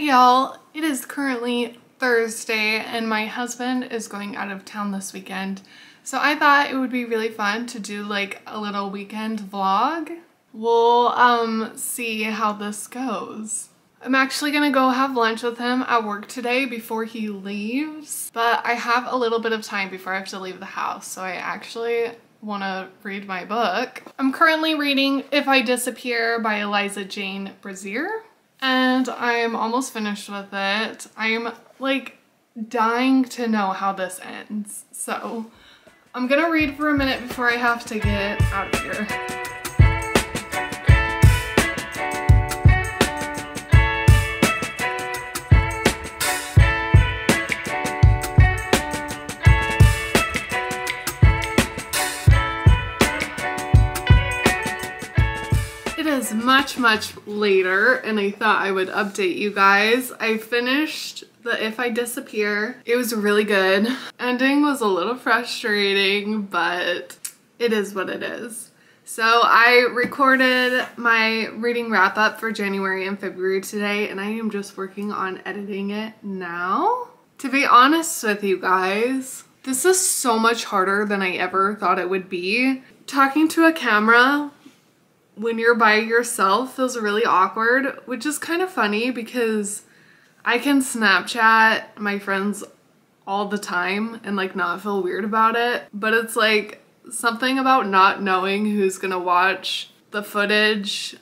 Hey y'all, it is currently Thursday and my husband is going out of town this weekend. So I thought it would be really fun to do like a little weekend vlog. We'll see how this goes. I'm actually gonna go have lunch with him at work today before he leaves, but I have a little bit of time before I have to leave the house, so I actually want to read my book. I'm currently reading If I Disappear by Eliza Jane Brazier, and I'm almost finished with it. I'm like dying to know how this ends, so I'm gonna read for a minute before I have to get out of here. It is much later and I thought I would update you guys. I finished the If I Disappear. It was really good. Ending was a little frustrating, but it is what it is. So I recorded my reading wrap up for January and February today, and I am just working on editing it now. To be honest with you guys, this is so much harder than I ever thought it would be. Talking to a camera when you're by yourself feels really awkward, which is kind of funny because I can Snapchat my friends all the time and like not feel weird about it, but it's like something about not knowing who's gonna watch the footage.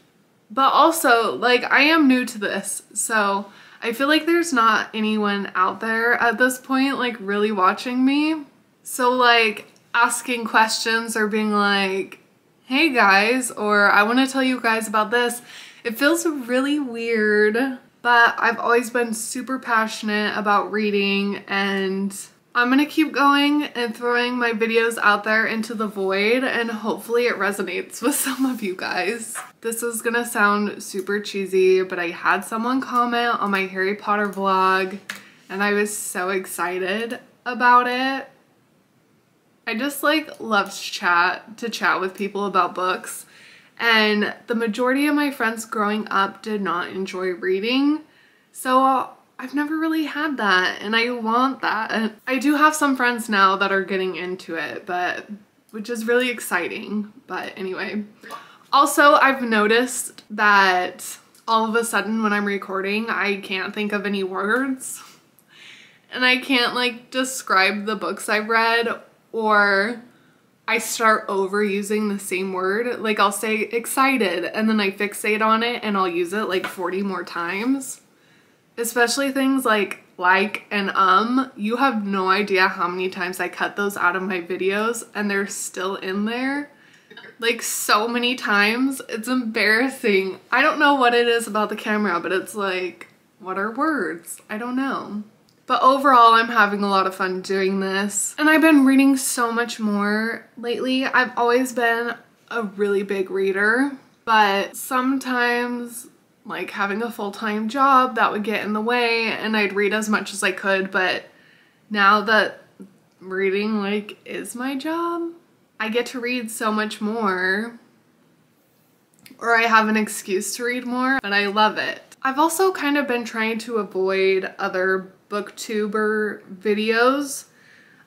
But also, like, I am new to this, so I feel like there's not anyone out there at this point like really watching me. So like asking questions or being like, hey guys, or I want to tell you guys about this, it feels really weird, but I've always been super passionate about reading and I'm gonna keep going and throwing my videos out there into the void, and hopefully it resonates with some of you guys. This is gonna sound super cheesy, but I had someone comment on my Harry Potter vlog and I was so excited about it. I just like love to chat with people about books, and the majority of my friends growing up did not enjoy reading, so I've never really had that and I want that. I do have some friends now that are getting into it, but which is really exciting. But anyway, also I've noticed that all of a sudden when I'm recording I can't think of any words and I can't like describe the books I've read, or I start overusing the same word. Like I'll say excited and then I fixate on it and I'll use it like 40 more times. Especially things like and you have no idea how many times I cut those out of my videos and they're still in there. Like so many times, it's embarrassing. I don't know what it is about the camera, but it's like, what are words? I don't know. But overall, I'm having a lot of fun doing this. And I've been reading so much more lately. I've always been a really big reader, but sometimes like having a full-time job, that would get in the way and I'd read as much as I could. But now that reading like is my job, I get to read so much more, or I have an excuse to read more, and I love it. I've also kind of been trying to avoid other booktuber videos.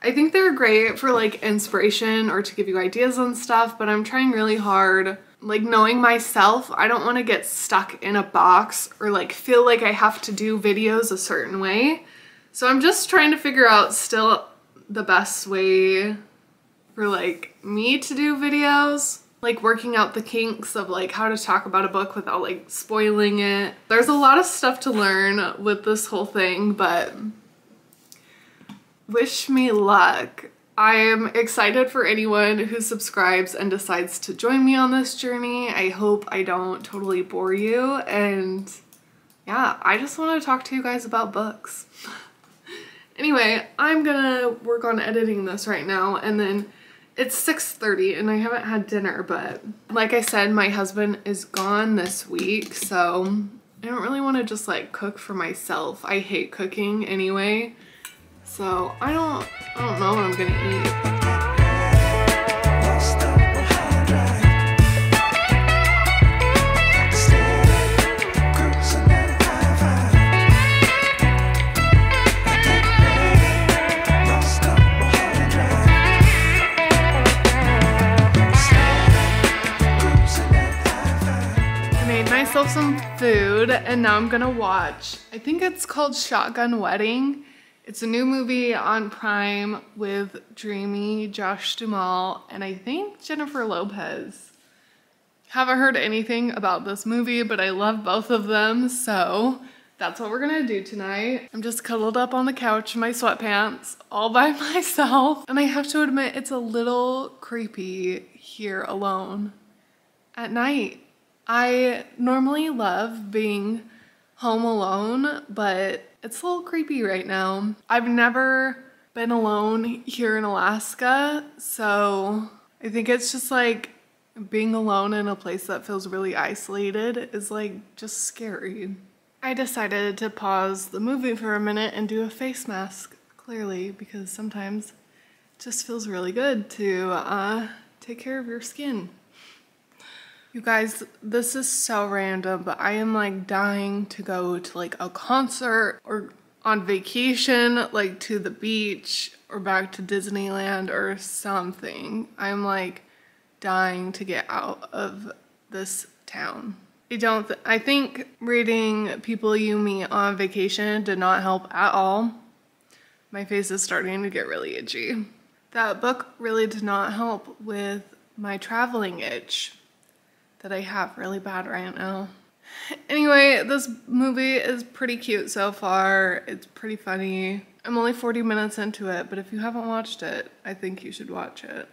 I think they're great for like inspiration or to give you ideas on stuff, but I'm trying really hard. Like knowing myself, I don't want to get stuck in a box or like feel like I have to do videos a certain way. So I'm just trying to figure out still the best way for like me to do videos. Like working out the kinks of like how to talk about a book without like spoiling it. There's a lot of stuff to learn with this whole thing, but wish me luck. I am excited for anyone who subscribes and decides to join me on this journey. I hope I don't totally bore you, and yeah, I just want to talk to you guys about books. Anyway, I'm gonna work on editing this right now, and then it's 6:30 and I haven't had dinner, but like I said, my husband is gone this week, so I don't really want to just like cook for myself. I hate cooking anyway, so I don't know what I'm gonna eat. myself some food and now I'm gonna watch, I think it's called Shotgun Wedding. It's a new movie on Prime with Dreamy, Josh Duhamel, and I think Jennifer Lopez. Haven't heard anything about this movie, but I love both of them, so that's what we're gonna do tonight. I'm just cuddled up on the couch in my sweatpants all by myself, and I have to admit it's a little creepy here alone at night. I normally love being home alone, but it's a little creepy right now. I've never been alone here in Alaska, so I think it's just like being alone in a place that feels really isolated is like just scary. I decided to pause the movie for a minute and do a face mask, clearly, because sometimes it just feels really good to take care of your skin. You guys, this is so random, but I am like dying to go to like a concert or on vacation, like to the beach or back to Disneyland or something. I'm like dying to get out of this town. I think reading People You Meet on Vacation did not help at all. My face is starting to get really itchy. That book really did not help with my traveling itch that I have really bad right now. Anyway, this movie is pretty cute so far. It's pretty funny. I'm only 40 minutes into it, but if you haven't watched it, I think you should watch it.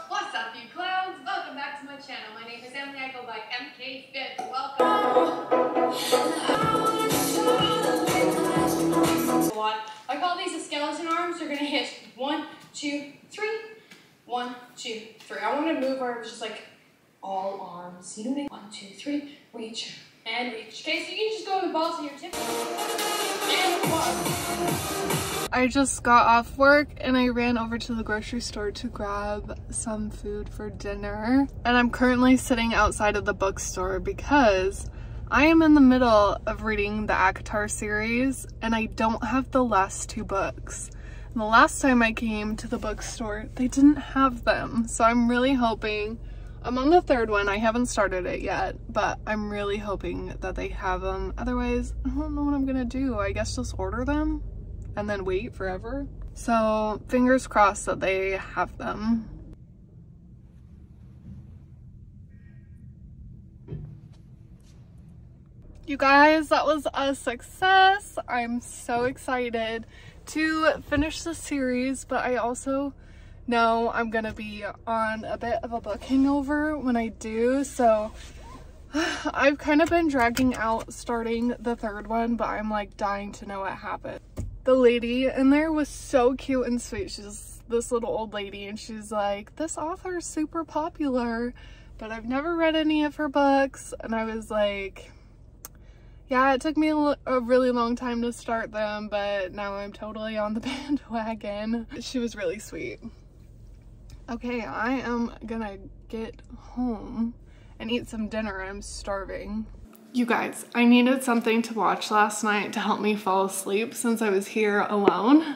What's up, you clowns? Welcome back to my channel. My name is Emily. I go by emkfit. Welcome. I call these the skeleton arms. They're gonna hit 1, 2, 3. 1, 2, 3. I want to move arms just like all arms. You know what I mean? 1, 2, 3. Reach and reach. Okay, so you can just go with balls in your tip. And 1. I just got off work and I ran over to the grocery store to grab some food for dinner. And I'm currently sitting outside of the bookstore because I am in the middle of reading the ACOTAR series and I don't have the last 2 books. And the last time I came to the bookstore, they didn't have them. So I'm really hoping, I'm on the 3rd one, I haven't started it yet, but I'm really hoping that they have them. Otherwise, I don't know what I'm gonna do. I guess just order them and then wait forever. So fingers crossed that they have them. You guys, that was a success. I'm so excited to finish the series, but I also know I'm gonna be on a bit of a book hangover when I do, so I've kind of been dragging out starting the 3rd one, but I'm like dying to know what happened. The lady in there was so cute and sweet. She's this little old lady and she's like, this author is super popular, but I've never read any of her books. And I was like, yeah, it took me a really long time to start them, but now I'm totally on the bandwagon. She was really sweet. Okay, I am gonna get home and eat some dinner. I'm starving. You guys, I needed something to watch last night to help me fall asleep since I was here alone.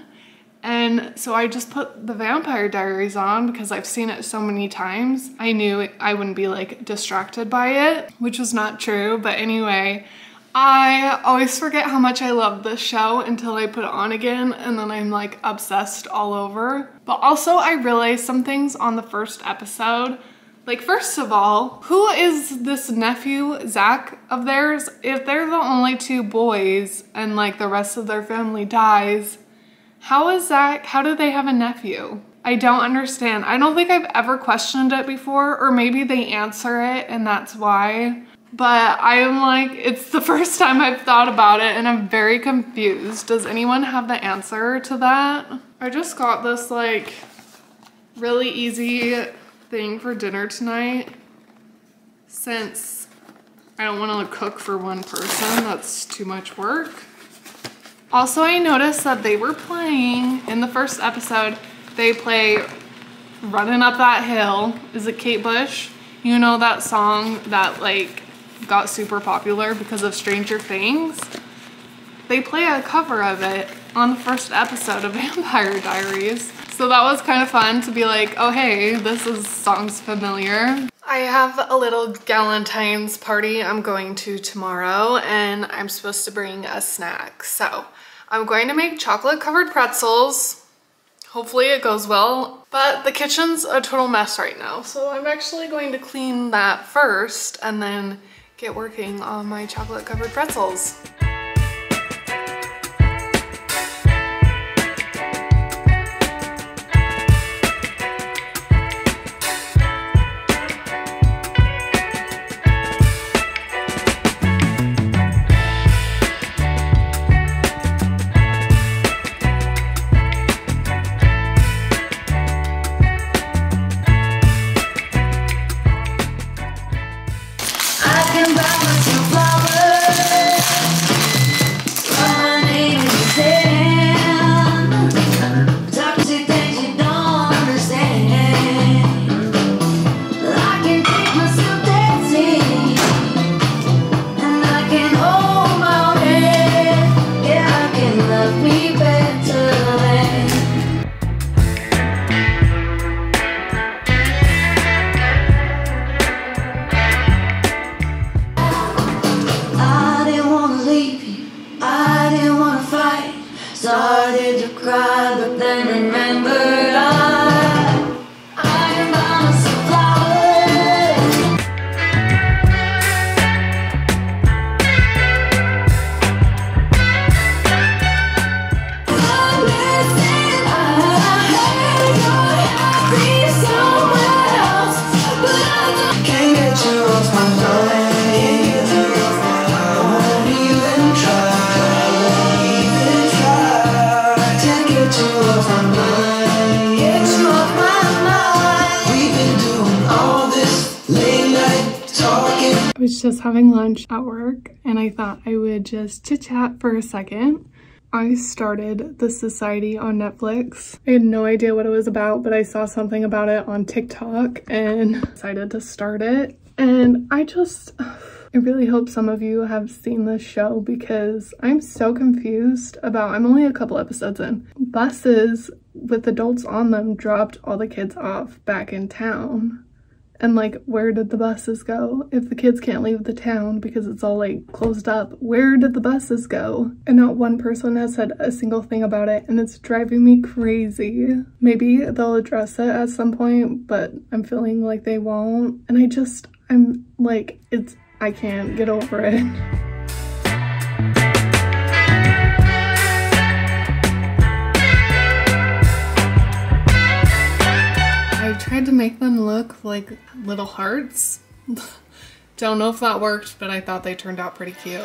And so I just put the Vampire Diaries on because I've seen it so many times. I knew I wouldn't be like distracted by it, which was not true. But anyway, I always forget how much I love this show until I put it on again, and then I'm like obsessed all over. But also I realized some things on the first episode. Like, first of all, who is this nephew, Zach, of theirs? If they're the only 2 boys and like the rest of their family dies, how do they have a nephew? I don't understand. I don't think I've ever questioned it before, or maybe they answer it and that's why. But I am like, it's the first time I've thought about it and I'm very confused. Does anyone have the answer to that? I just got this like really easy thing for dinner tonight since I don't want to cook for one person. That's too much work. Also, I noticed that they were playing in the first episode, they play Running Up That Hill. Is it Kate Bush? You know that song that like got super popular because of Stranger Things? They play a cover of it on the first episode of Vampire Diaries. So that was kind of fun to be like, oh hey, this song's familiar. I have a little Galentine's party I'm going to tomorrow, and I'm supposed to bring a snack. So I'm going to make chocolate covered pretzels. Hopefully it goes well, but the kitchen's a total mess right now. So I'm actually going to clean that first and then get working on my chocolate covered pretzels. Started to cry, but then remembered I can buy myself flowers. I'm missing, I heard you're happy somewhere else, but I can't get you off my mind. I won't even try. I was just having lunch at work and I thought I would just chit chat for a second. I started The Society on Netflix. I had no idea what it was about, but I saw something about it on TikTok and decided to start it. And I really hope some of you have seen this show because I'm so confused about, I'm only a couple episodes in. Buses with adults on them dropped all the kids off back in town. And like, where did the buses go? If the kids can't leave the town because it's all like closed up, where did the buses go? And not one person has said a single thing about it, and it's driving me crazy. Maybe they'll address it at some point, but I'm feeling like they won't. And I'm like, I can't get over it. I tried to make them look like little hearts. Don't know if that worked, but I thought they turned out pretty cute.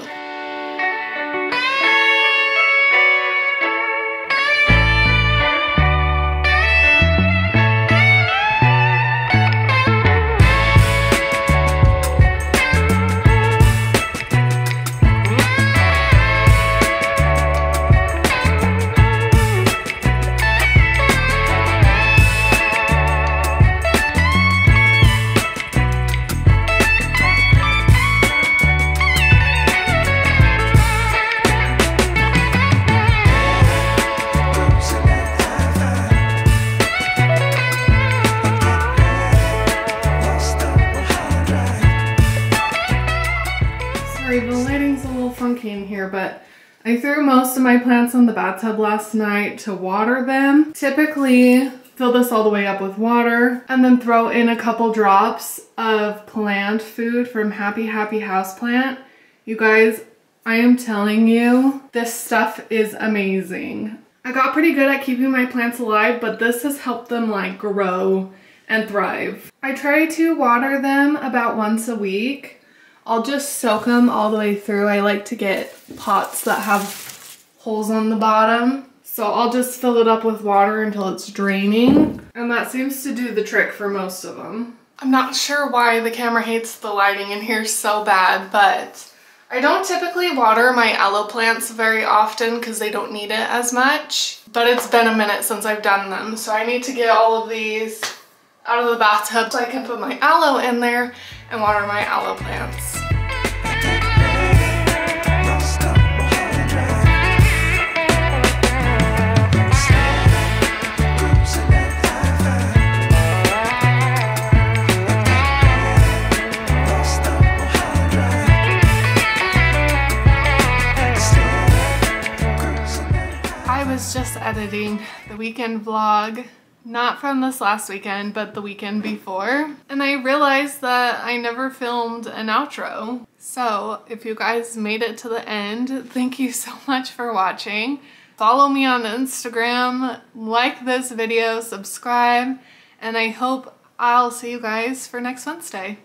But I threw most of my plants in the bathtub last night to water them. Typically fill this all the way up with water and then throw in a couple drops of plant food from Happy Happy Houseplant. You guys, I am telling you, this stuff is amazing. I got pretty good at keeping my plants alive, but this has helped them like grow and thrive. I try to water them about once a week. I'll just soak them all the way through. I like to get pots that have holes on the bottom. So I'll just fill it up with water until it's draining. And that seems to do the trick for most of them. I'm not sure why the camera hates the lighting in here so bad, but I don't typically water my aloe plants very often because they don't need it as much. But it's been a minute since I've done them. So I need to get all of these out of the bathtub so I can put my aloe in there and water my aloe plants. editing the weekend vlog. Not from this last weekend, but the weekend before. And I realized that I never filmed an outro. So if you guys made it to the end, thank you so much for watching. Follow me on Instagram, like this video, subscribe, and I hope I'll see you guys for next Wednesday.